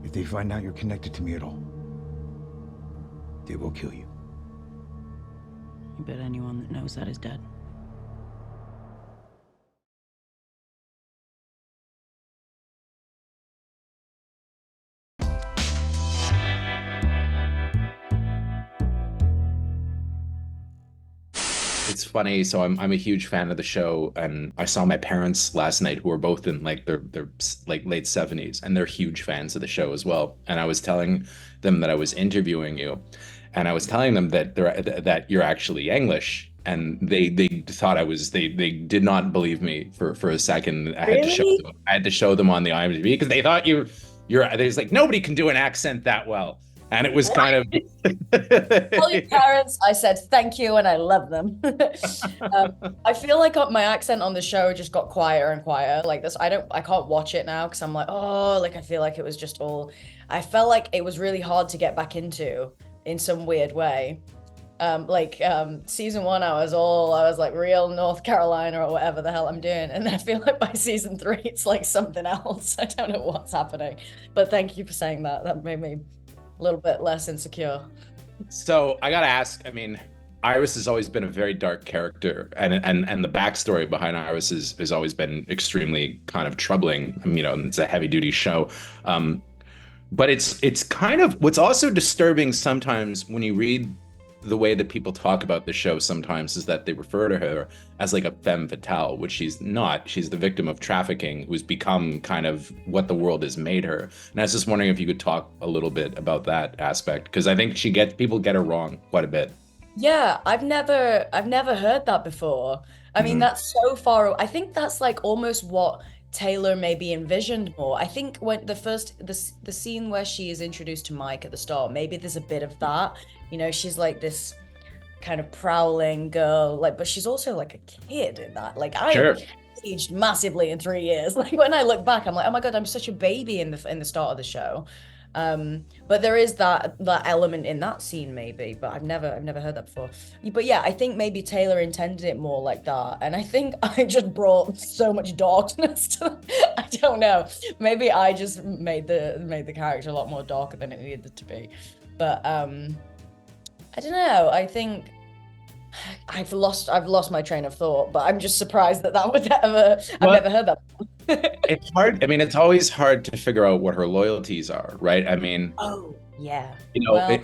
If they find out you're connected to me at all, they will kill you. I bet anyone that knows that is dead. It's funny. So I'm a huge fan of the show, and I saw my parents last night, who are both in like their like late 70s, and they're huge fans of the show as well. And I was telling them that I was interviewing you, and I was telling them that that you're actually English, and they thought I was. They did not believe me for a second. Really? I had to show them on the IMDb because they thought you're. There's like nobody can do an accent that well, and it was kind of. Tell your parents I said thank you and I love them. I feel like my accent on the show just got quieter and quieter. Like this, I can't watch it now because I'm like, oh, like I feel like it was just all. I felt like it was really hard to get back into in some weird way. Season 1, I was like real North Carolina or whatever the hell I'm doing, and I feel like by season 3 it's like something else. I don't know what's happening, but thank you for saying that. That made me a little bit less insecure. So I gotta ask, I mean, Iris has always been a very dark character, and the backstory behind Iris has always been extremely kind of troubling. You know, it's a heavy duty show. But it's kind of what's also disturbing sometimes when you read the way that people talk about the show sometimes is that they refer to her as like a femme fatale, which she's not. She's the victim of trafficking who's become kind of what the world has made her. And I was just wondering if you could talk a little bit about that aspect, because I think people get her wrong quite a bit. Yeah, I've never heard that before. I mean, that's so far. I think that's like almost what Taylor maybe envisioned more. I think when the scene where she is introduced to Mike at the start, maybe there's a bit of that. You know, she's like this kind of prowling girl, like, but she's also like a kid in that. Like, I Sure. aged massively in 3 years. Like when I look back, I'm like, oh my God, I'm such a baby in the start of the show. But there is that element in that scene maybe, but I've never heard that before. But yeah, I think maybe Taylor intended it more like that, and I think I just brought so much darkness to. I don't know. Maybe I just made the character a lot more darker than it needed to be. But I don't know. I think I've lost my train of thought, but I'm just surprised that would ever. I've never heard that before. It's hard. I mean, it's always hard to figure out what her loyalties are, right? I mean, oh yeah. you know, Well,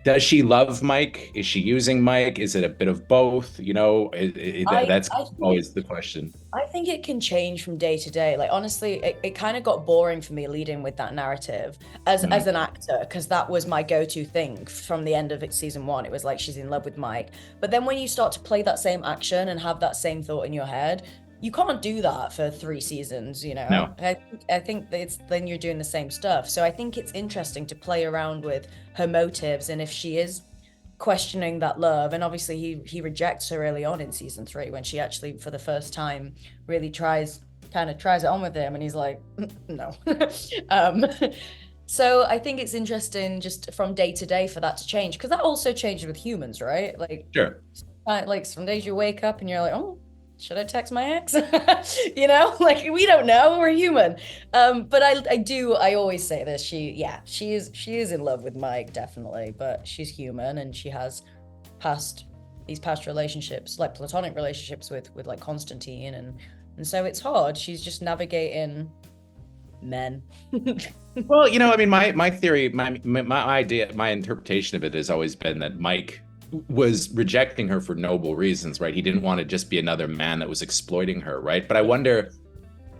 does she love Mike? Is she using Mike? Is it a bit of both? You know, that's always the question. I think it can change from day to day. Like honestly, it kind of got boring for me leading with that narrative as an actor, because that was my go-to thing from the end of season 1. It was like she's in love with Mike. But then when you start to play that same action and have that same thought in your head, you can't do that for 3 seasons, you know. No. I think then you're doing the same stuff. So I think it's interesting to play around with her motives, and if she is questioning that love, and obviously he rejects her early on in season 3 when she actually for the first time really tries it on with him, and he's like no. So I think it's interesting just from day to day for that to change, because that also changes with humans, right? Like Sure. like some days you wake up and you're like, oh, should I text my ex? You know, like we don't know, we're human. But I always say this, she is in love with Mike, definitely, but she's human, and she has these past relationships, like platonic relationships with like Constantine, and so it's hard. She's just navigating men. Well, you know, I mean, my theory, my idea, my interpretation of it has always been that Mike was rejecting her for noble reasons, right? He didn't want to just be another man that was exploiting her, right? But I wonder,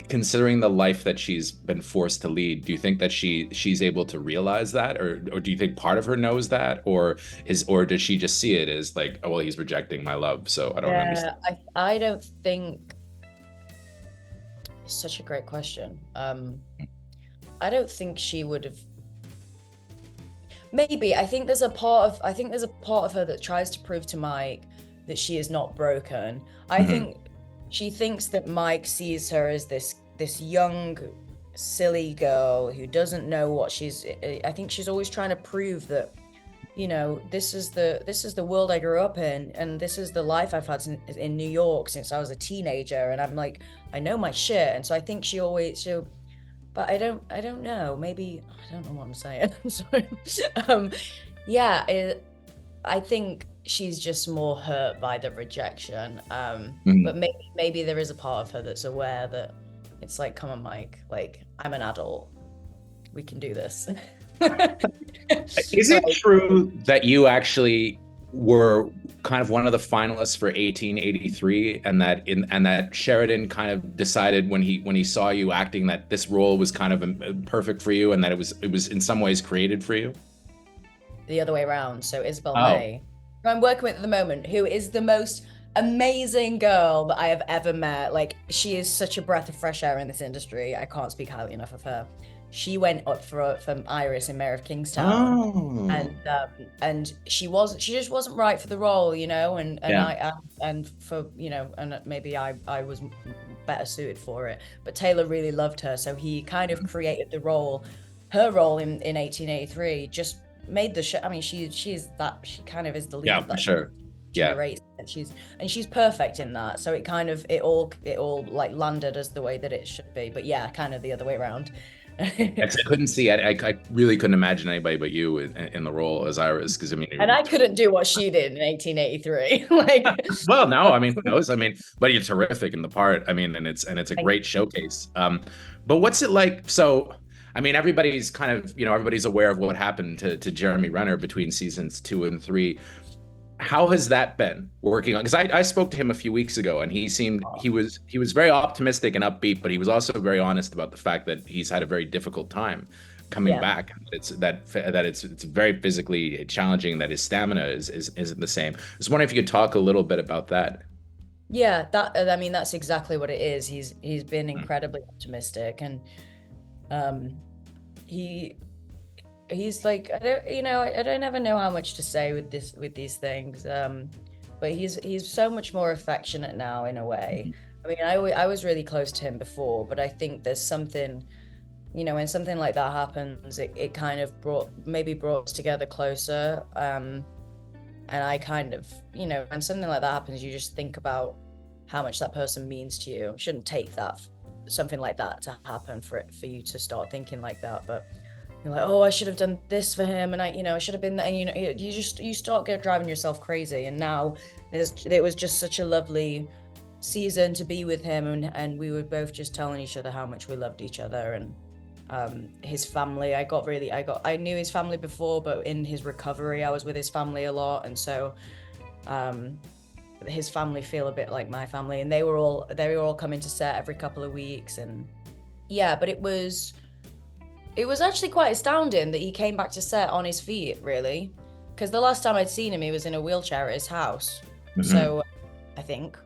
considering the life that she's been forced to lead, do you think that she's able to realize that, or do you think part of her knows that, or does she just see it as like, oh well, he's rejecting my love, so I don't understand. I don't think. It's such a great question. I don't think she would have. Maybe I think there's a part of her that tries to prove to Mike that she is not broken. I think she thinks that Mike sees her as this young, silly girl who doesn't know what she's. I think she's always trying to prove that, you know, this is the world I grew up in, and this is the life I've had in New York since I was a teenager, and I'm like, I know my shit. And so I think she'll but I don't know. Maybe I don't know what I'm saying. I'm sorry. um, yeah, I think she's just more hurt by the rejection. But maybe there is a part of her that's aware that it's like, come on, Mike, like I'm an adult. We can do this. Is it true that you actually were kind of one of the finalists for 1883, and that Sheridan kind of decided when he saw you acting that this role was kind of perfect for you, and that it was in some ways created for you? The other way around. So Isabel May, who I'm working with at the moment, who is the most amazing girl that I have ever met. Like, she is such a breath of fresh air in this industry. I can't speak highly enough of her. She went up for Iris in Mayor of Kingstown, and she just wasn't right for the role, you know, and for, you know, and maybe I was better suited for it. But Taylor really loved her, so he kind of created the role, her role in 1883, just made the show. I mean, she kind of is the lead. Yeah, for sure. Yeah, and she's perfect in that. So it kind of it all like landed as the way that it should be. But yeah, kind of the other way around. I couldn't see. I really couldn't imagine anybody but you in the role as Iris, because I mean, and I couldn't do what she did in 1883. Like, well, no, I mean, who knows? I mean, but you're terrific in the part. I mean, and it's a great showcase. But what's it like? So, I mean, everybody's kind of, you know, everybody's aware of what happened to Jeremy Renner between seasons 2 and 3. How has that been working on? Because I spoke to him a few weeks ago, and he seemed he was very optimistic and upbeat, but he was also very honest about the fact that he's had a very difficult time coming back. It's it's very physically challenging, that his stamina isn't the same. I was wondering if you could talk a little bit about that. Yeah, I mean, that's exactly what it is. He's been incredibly optimistic, and he's like, I don't ever know how much to say with these things, but he's so much more affectionate now, in a way. I mean, I was really close to him before, but I think there's something, you know, when something like that happens, it kind of brought us together closer, and I kind of, you know, when something like that happens, you just think about how much that person means to you. You shouldn't take something like that to happen for you to start thinking like that, but you're like, oh, I should have done this for him, and I should have been there. And, you know, you start driving yourself crazy. And now it was just such a lovely season to be with him, and we were both just telling each other how much we loved each other. And his family, I knew his family before, but in his recovery, I was with his family a lot, and so his family feel a bit like my family, and they were all coming to set every couple of weeks, and yeah, but it was actually quite astounding that he came back to set on his feet, really, because the last time I'd seen him, he was in a wheelchair at his house. So I think,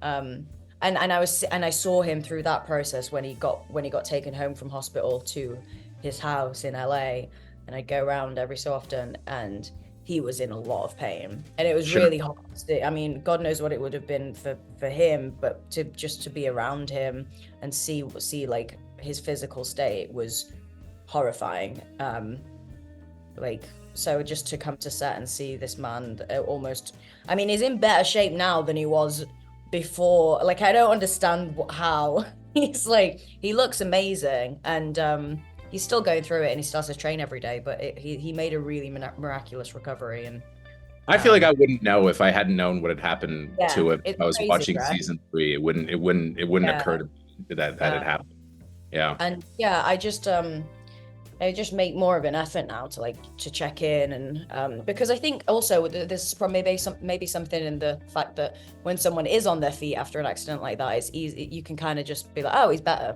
and I saw him through that process when he got taken home from hospital to his house in LA, and I'd go around every so often, and he was in a lot of pain, and it was really hard. I mean, God knows what it would have been for him, but to be around him and see like his physical state was horrifying. Like, so just to come to set and see this man almost, I mean, he's in better shape now than he was before. Like, I don't understand how he's like, he looks amazing, and he's still going through it, and he starts to train every day, but he made a really miraculous recovery. And I feel like I wouldn't know if I hadn't known what had happened to him. If I was crazy, watching right? season 3, it wouldn't occur to me that it happened. Yeah. And yeah, I just make more of an effort now to check in, and because I think also there's maybe something in the fact that when someone is on their feet after an accident like that, it's easy, you can kind of just be like, oh, he's better.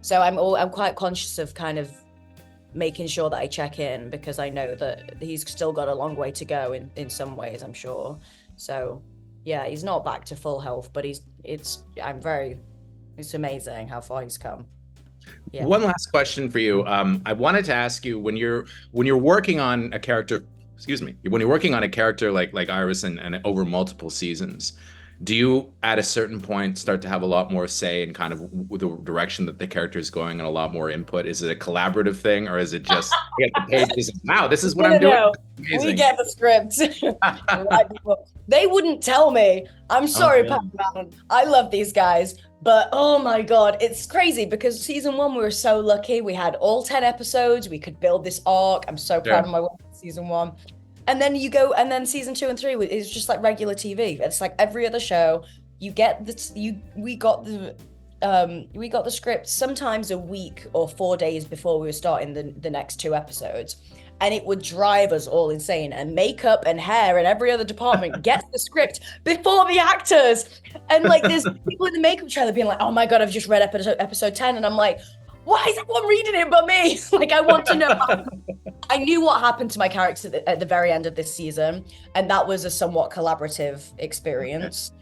So I'm quite conscious of kind of making sure that I check in, because I know that he's still got a long way to go in some ways, I'm sure. So yeah, he's not back to full health, but it's amazing how far he's come. Yeah. One last question for you. I wanted to ask you, when you're working on a character, when you're working on a character like Iris and over multiple seasons, do you at a certain point start to have a lot more say in kind of the direction that the character is going, and a lot more input? Is it a collaborative thing, or is it just get the pages? Wow, this is what I'm doing. We get the script. They wouldn't tell me. I'm sorry, Paramount. I love these guys, But oh my God, it's crazy because season 1, we were so lucky. We had all 10 episodes. We could build this arc. I'm so proud of my work in season 1. And then season 2 and 3 is just like regular TV. It's like every other show. We got the script sometimes a week or 4 days before we were starting the next 2 episodes. And it would drive us all insane. And makeup and hair and every other department gets the script before the actors. And like there's people in the makeup trailer being like, oh my God, I've just read episode 10. And I'm like, why is everyone reading it but me? Like, I want to know. I knew what happened to my character at the very end of this season. And that was a somewhat collaborative experience.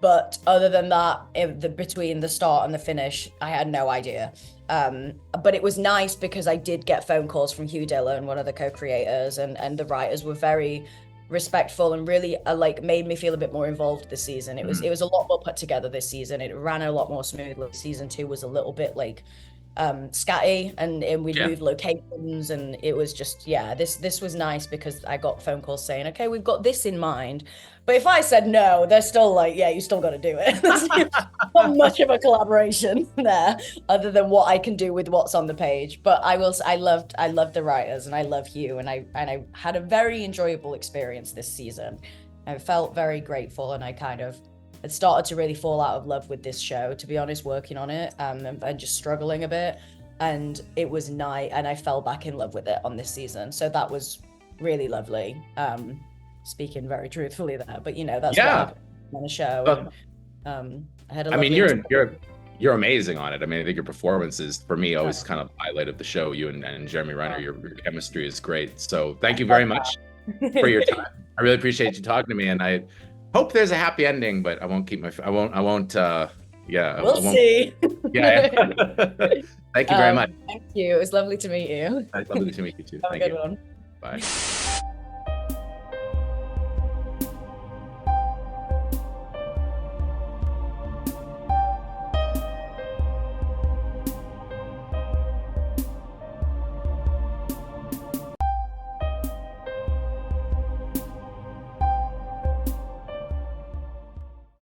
But other than that, between the start and the finish, I had no idea. But it was nice because I did get phone calls from Hugh Dillon, one of the co-creators, and the writers were very respectful and really made me feel a bit more involved this season. It was a lot more put together this season. It ran a lot more smoothly. Season 2 was a little bit scatty, and we moved locations, and it was just this was nice because I got phone calls saying, okay, we've got this in mind. But if I said no, they're still like, yeah, you still got to do it. There's not much of a collaboration there other than what I can do with what's on the page. But I loved the writers, and I love Hugh, and I had a very enjoyable experience this season. I felt very grateful, and I kind of had started to really fall out of love with this show, to be honest, working on it, and just struggling a bit. And it was nice, and I fell back in love with it on this season. So that was really lovely. Speaking very truthfully there, but that's what happened on a show. And, I had a you're amazing on it. I mean, I think your performance is, for me, always kind of highlight of the show. You and Jeremy Renner, your chemistry is great. So thank you very much for your time. I really appreciate you talking to me, and I hope there's a happy ending, but I won't keep my. I won't. We'll see. Yeah. Thank you very much. Thank you. It was lovely to meet you. Lovely to meet you too. Have a good one. Bye.